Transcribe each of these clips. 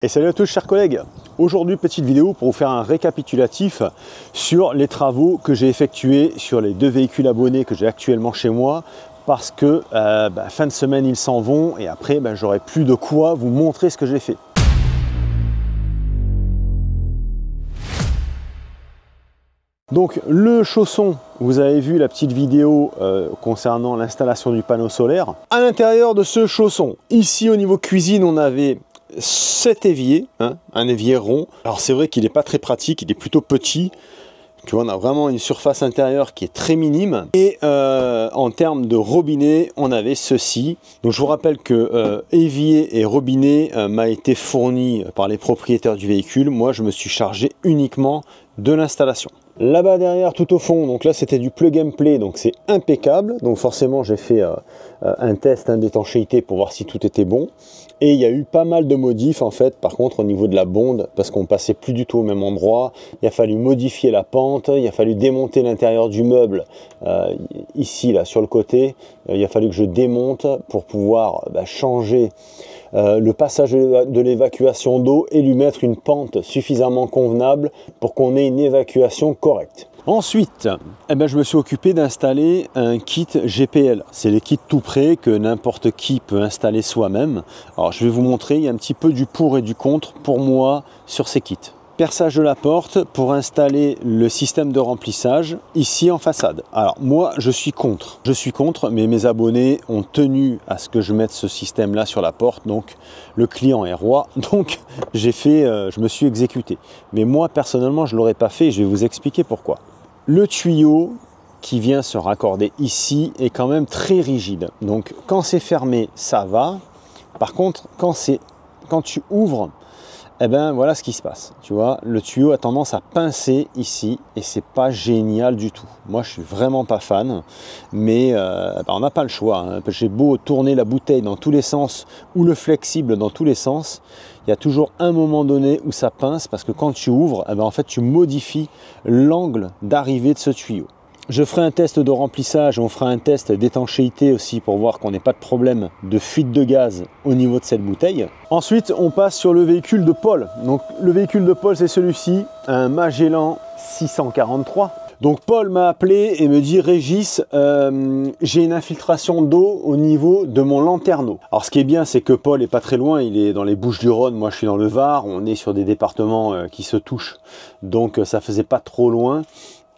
Et salut à tous chers collègues, aujourd'hui petite vidéo pour vous faire un récapitulatif sur les travaux que j'ai effectués sur les deux véhicules abonnés que j'ai actuellement chez moi parce que fin de semaine ils s'en vont et après j'aurai plus de quoi vous montrer ce que j'ai fait. Donc le chausson, vous avez vu la petite vidéo concernant l'installation du panneau solaire. À l'intérieur de ce chausson, ici au niveau cuisine on avait 7 éviers, un évier rond. Alors c'est vrai qu'il n'est pas très pratique, il est plutôt petit. Tu vois, on a vraiment une surface intérieure qui est très minime. Et en termes de robinet, on avait ceci. Donc je vous rappelle que évier et robinet m'a été fourni par les propriétaires du véhicule. Moi, je me suis chargé uniquement de l'installation. Là-bas derrière, tout au fond, donc là c'était du plug and play, donc c'est impeccable. Donc forcément j'ai fait un test d'étanchéité pour voir si tout était bon. Et il y a eu pas mal de modifs en fait, par contre au niveau de la bonde, parce qu'on passait plus du tout au même endroit. Il a fallu modifier la pente, il a fallu démonter l'intérieur du meuble, ici là sur le côté. Il a fallu que je démonte pour pouvoir changer le passage de l'évacuation d'eau et lui mettre une pente suffisamment convenable pour qu'on ait une évacuation correcte. Ensuite, je me suis occupé d'installer un kit GPL. C'est les kits tout prêts que n'importe qui peut installer soi-même. Alors je vais vous montrer, il y a un petit peu du pour et du contre pour moi sur ces kits. Perçage de la porte pour installer le système de remplissage ici en façade. Alors moi je suis contre, mais mes abonnés ont tenu à ce que je mette ce système là sur la porte, donc le client est roi, donc je me suis exécuté. Mais moi personnellement je l'aurais pas fait et je vais vous expliquer pourquoi. Le tuyau qui vient se raccorder ici est quand même très rigide, donc quand c'est fermé ça va, par contre quand tu ouvres, voilà ce qui se passe. Tu vois, le tuyau a tendance à pincer ici et c'est pas génial du tout. Moi, je suis vraiment pas fan, mais on n'a pas le choix. J'ai beau tourner la bouteille dans tous les sens ou le flexible dans tous les sens, il y a toujours un moment donné où ça pince parce que quand tu ouvres, en fait, tu modifies l'angle d'arrivée de ce tuyau. Je ferai un test de remplissage, on fera un test d'étanchéité aussi pour voir qu'on n'ait pas de problème de fuite de gaz au niveau de cette bouteille. Ensuite, on passe sur le véhicule de Paul. Donc le véhicule de Paul, c'est celui-ci, un Magellan 643. Donc Paul m'a appelé et me dit « Régis, j'ai une infiltration d'eau au niveau de mon lanterneau ». Alors ce qui est bien, c'est que Paul est pas très loin, il est dans les Bouches-du-Rhône, moi je suis dans le Var, on est sur des départements qui se touchent, donc ça faisait pas trop loin.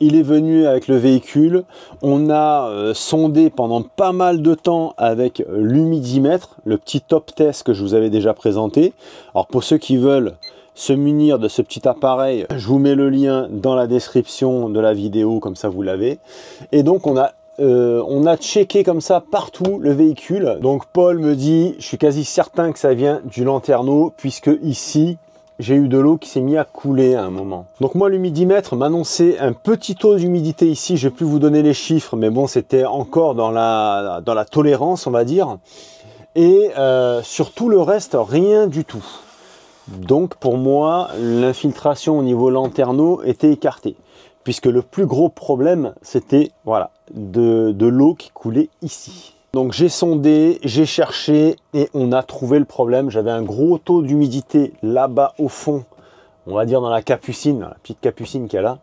Il est venu avec le véhicule, on a sondé pendant pas mal de temps avec l'humidimètre, le petit top test que je vous avais déjà présenté. Alors pour ceux qui veulent se munir de ce petit appareil, je vous mets le lien dans la description de la vidéo, comme ça vous l'avez. Et donc on a checké comme ça partout le véhicule. Donc Paul me dit, je suis quasi certain que ça vient du lanterneau, puisque ici, j'ai eu de l'eau qui s'est mis à couler à un moment. Donc moi, l'humidimètre m'annonçait un petit taux d'humidité ici. Je vais plus vous donner les chiffres, mais bon, c'était encore dans la tolérance, on va dire. Et sur tout le reste, rien du tout. Donc pour moi, l'infiltration au niveau lanterneau était écartée. Puisque le plus gros problème, c'était de l'eau qui coulait ici. Donc j'ai sondé, j'ai cherché et on a trouvé le problème. J'avais un gros taux d'humidité là-bas au fond, on va dire dans la capucine, la petite capucine qu'il y a là.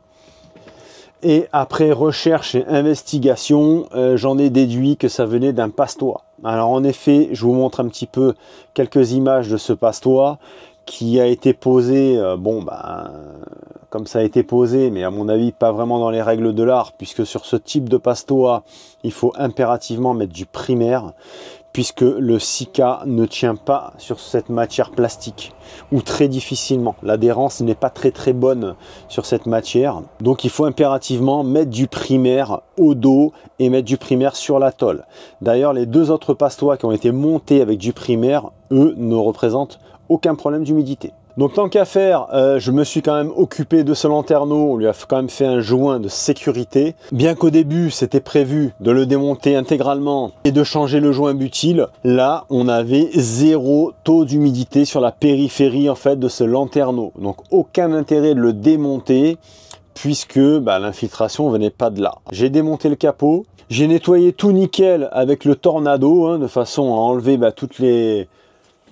Et après recherche et investigation, j'en ai déduit que ça venait d'un pastois. Alors en effet, je vous montre un petit peu quelques images de ce pastois qui a été posé, comme ça a été posé, mais à mon avis pas vraiment dans les règles de l'art, puisque sur ce type de pastois, il faut impérativement mettre du primaire, puisque le Sika ne tient pas sur cette matière plastique, ou très difficilement. L'adhérence n'est pas très bonne sur cette matière, donc il faut impérativement mettre du primaire au dos et mettre du primaire sur la tôle. D'ailleurs, les deux autres pastois qui ont été montés avec du primaire, eux, ne représentent aucun problème d'humidité. Donc tant qu'à faire, je me suis quand même occupé de ce lanterneau, on lui a quand même fait un joint de sécurité. Bien qu'au début, c'était prévu de le démonter intégralement et de changer le joint butyle, là, on avait 0 taux d'humidité sur la périphérie en fait de ce lanterneau. Donc aucun intérêt de le démonter puisque l'infiltration venait pas de là. J'ai démonté le capot, j'ai nettoyé tout nickel avec le tornado, de façon à enlever toutes les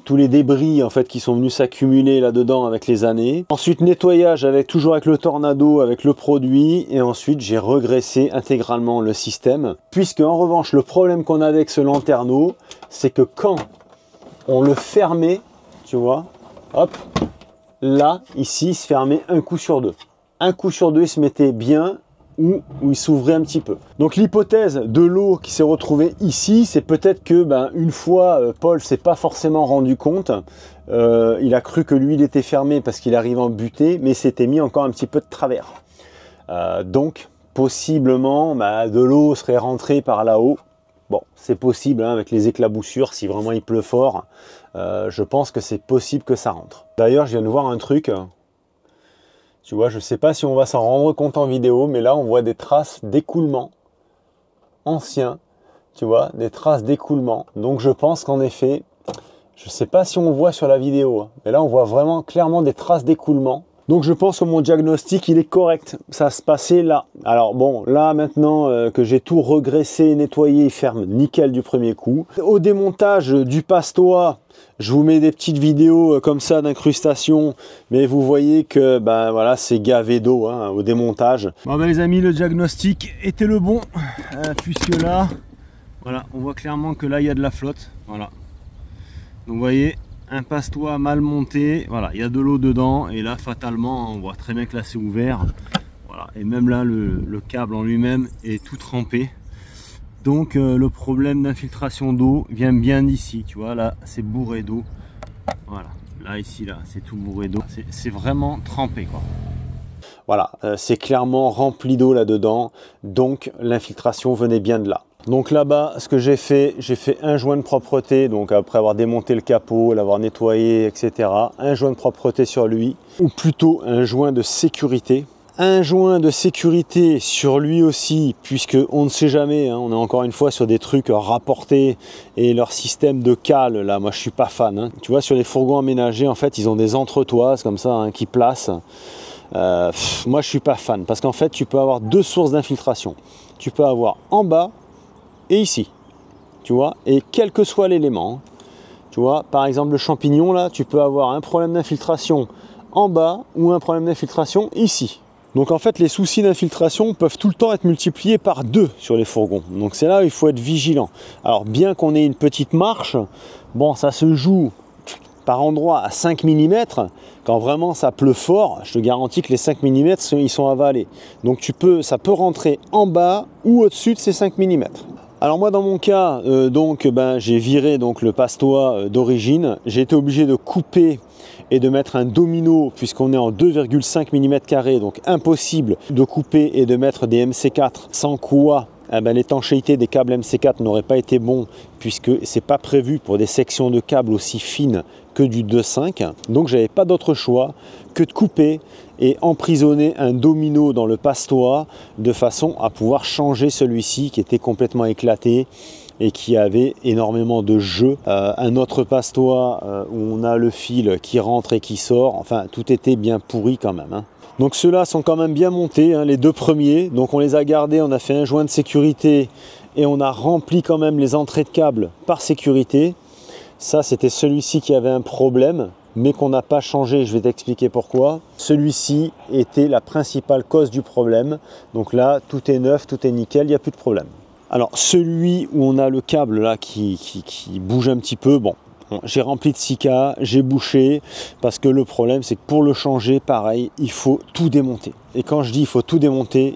tous les débris en fait qui sont venus s'accumuler là-dedans avec les années. Ensuite nettoyage toujours avec le Tornado, avec le produit, et ensuite j'ai regraissé intégralement le système, puisque en revanche le problème qu'on avait avec ce lanterneau, c'est que quand on le fermait, tu vois, hop, là, ici, il se fermait un coup sur deux. Un coup sur deux, il se mettait bien, ou il s'ouvrait un petit peu. Donc l'hypothèse de l'eau qui s'est retrouvée ici, c'est peut-être que une fois Paul s'est pas forcément rendu compte, il a cru que lui il était fermé parce qu'il arrivait en butée, mais s'était mis encore un petit peu de travers. Donc possiblement de l'eau serait rentrée par là-haut. Bon, c'est possible hein, avec les éclaboussures, si vraiment il pleut fort, je pense que c'est possible que ça rentre. D'ailleurs, je viens de voir un truc. Tu vois, je ne sais pas si on va s'en rendre compte en vidéo, mais là, on voit des traces d'écoulement anciens, tu vois, des traces d'écoulement. Donc, je pense qu'en effet, je ne sais pas si on voit sur la vidéo, hein, mais là, on voit vraiment clairement des traces d'écoulement. Donc, je pense que mon diagnostic, il est correct. Ça se passait là. Alors, bon, là, maintenant que j'ai tout regraissé, nettoyé, il ferme nickel du premier coup. Au démontage du pastois, je vous mets des petites vidéos comme ça d'incrustation, mais vous voyez que voilà, c'est gavé d'eau hein, au démontage. Bon les amis, le diagnostic était le bon, puisque là, voilà, on voit clairement que là il y a de la flotte. Voilà. Donc vous voyez, un pastois mal monté, voilà, il y a de l'eau dedans, et là fatalement, on voit très bien que là c'est ouvert. Voilà, et même là le câble en lui-même est tout trempé. Donc le problème d'infiltration d'eau vient bien d'ici, tu vois, là c'est bourré d'eau. Voilà, là ici, là, c'est tout bourré d'eau. C'est vraiment trempé, quoi. Voilà, c'est clairement rempli d'eau là-dedans, donc l'infiltration venait bien de là. Donc là-bas, ce que j'ai fait un joint de propreté, donc après avoir démonté le capot, l'avoir nettoyé, etc. Un joint de propreté sur lui, ou plutôt un joint de sécurité. Un joint de sécurité sur lui aussi, puisque on ne sait jamais, hein, on est encore une fois sur des trucs rapportés, et leur système de cale, là, moi je suis pas fan. Hein. Tu vois, sur les fourgons aménagés, en fait, ils ont des entretoises comme ça hein, qui placent. Moi je suis pas fan, parce qu'en fait, tu peux avoir deux sources d'infiltration. Tu peux avoir en bas et ici, tu vois, et quel que soit l'élément. Hein. Tu vois, par exemple, le champignon, là, tu peux avoir un problème d'infiltration en bas ou un problème d'infiltration ici. Donc en fait, les soucis d'infiltration peuvent tout le temps être multipliés par 2 sur les fourgons. Donc c'est là où il faut être vigilant. Alors bien qu'on ait une petite marche, bon, ça se joue par endroit à 5 mm. Quand vraiment ça pleut fort, je te garantis que les 5 mm, ils sont avalés. Donc ça peut rentrer en bas ou au-dessus de ces 5 mm. Alors moi dans mon cas, j'ai viré donc, le pastois d'origine. J'ai été obligé de couper et de mettre un domino puisqu'on est en 2,5 mm², donc impossible de couper et de mettre des MC4 sans quoi l'étanchéité des câbles MC4 n'aurait pas été bon, puisque c'est pas prévu pour des sections de câbles aussi fines que du 2,5. Donc j'avais pas d'autre choix que de couper et emprisonner un domino dans le pastois de façon à pouvoir changer celui-ci qui était complètement éclaté et qui avait énormément de jeux. Un autre pastois où on a le fil qui rentre et qui sort, enfin tout était bien pourri quand même. Hein. Donc ceux-là sont quand même bien montés, hein, les deux premiers. Donc on les a gardés, on a fait un joint de sécurité et on a rempli quand même les entrées de câbles par sécurité. Ça c'était celui-ci qui avait un problème, mais qu'on n'a pas changé, je vais t'expliquer pourquoi. Celui-ci était la principale cause du problème. Donc là, tout est neuf, tout est nickel, il n'y a plus de problème. Alors celui où on a le câble là qui bouge un petit peu, bon, j'ai rempli de silica, j'ai bouché, parce que le problème c'est que pour le changer, pareil, il faut tout démonter. Et quand je dis il faut tout démonter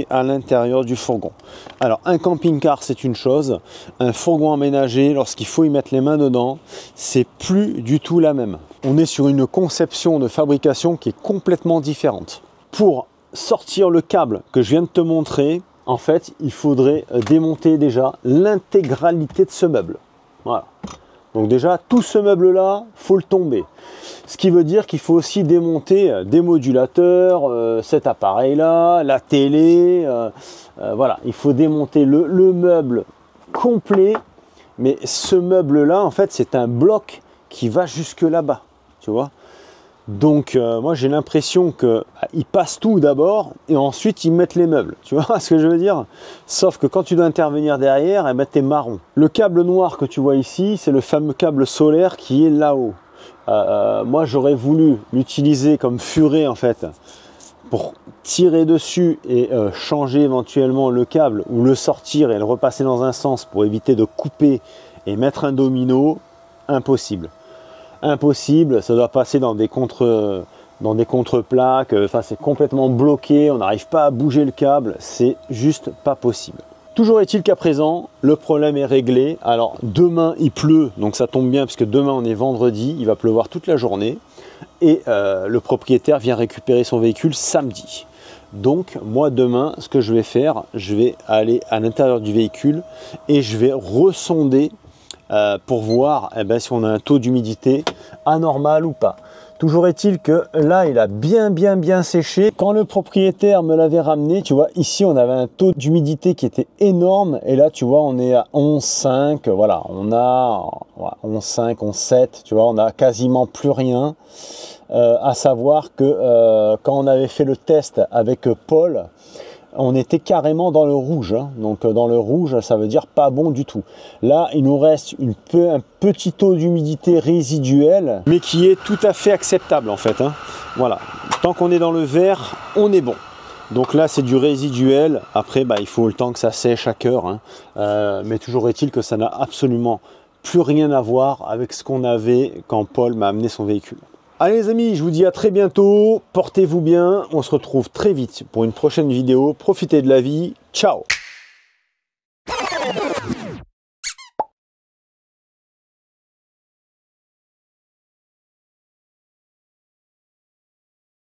à l'intérieur du fourgon. Alors un camping-car c'est une chose, un fourgon aménagé, lorsqu'il faut y mettre les mains dedans, c'est plus du tout la même. On est sur une conception de fabrication qui est complètement différente. Pour sortir le câble que je viens de te montrer, en fait, il faudrait démonter déjà l'intégralité de ce meuble. Voilà. Donc déjà, tout ce meuble-là, faut le tomber. Ce qui veut dire qu'il faut aussi démonter des modulateurs, cet appareil-là, la télé. Voilà, il faut démonter le meuble complet. Mais ce meuble-là, en fait, c'est un bloc qui va jusque là-bas. Tu vois ? Donc moi j'ai l'impression qu'ils passent tout d'abord et ensuite ils mettent les meubles, tu vois ce que je veux dire? Sauf que quand tu dois intervenir derrière, eh ben, t'es marron. Le câble noir que tu vois ici, c'est le fameux câble solaire qui est là-haut. Moi j'aurais voulu l'utiliser comme furet en fait, pour tirer dessus et changer éventuellement le câble ou le sortir et le repasser dans un sens pour éviter de couper et mettre un domino. Impossible. Impossible, ça doit passer dans des contre-plaques, enfin c'est complètement bloqué, on n'arrive pas à bouger le câble, c'est juste pas possible. Toujours est-il qu'à présent, le problème est réglé. Alors demain il pleut, donc ça tombe bien puisque demain on est vendredi, il va pleuvoir toute la journée et le propriétaire vient récupérer son véhicule samedi. Donc moi demain, ce que je vais faire, je vais aller à l'intérieur du véhicule et je vais ressonder pour voir si on a un taux d'humidité anormal ou pas. Toujours est-il que là, il a bien séché. Quand le propriétaire me l'avait ramené, tu vois, ici, on avait un taux d'humidité qui était énorme. Et là, tu vois, on est à 11,5. Voilà, on a 11,5, 11,7. Tu vois, on a quasiment plus rien. À savoir que quand on avait fait le test avec Paul, on était carrément dans le rouge, hein. Donc dans le rouge, ça veut dire pas bon du tout. Là, il nous reste un petit taux d'humidité résiduel, mais qui est tout à fait acceptable en fait, hein. Voilà, tant qu'on est dans le vert, on est bon. Donc là, c'est du résiduel. Après, il faut le temps que ça sèche à cœur, hein. Mais toujours est-il que ça n'a absolument plus rien à voir avec ce qu'on avait quand Paul m'a amené son véhicule. Allez les amis, je vous dis à très bientôt, portez-vous bien, on se retrouve très vite pour une prochaine vidéo, profitez de la vie, ciao!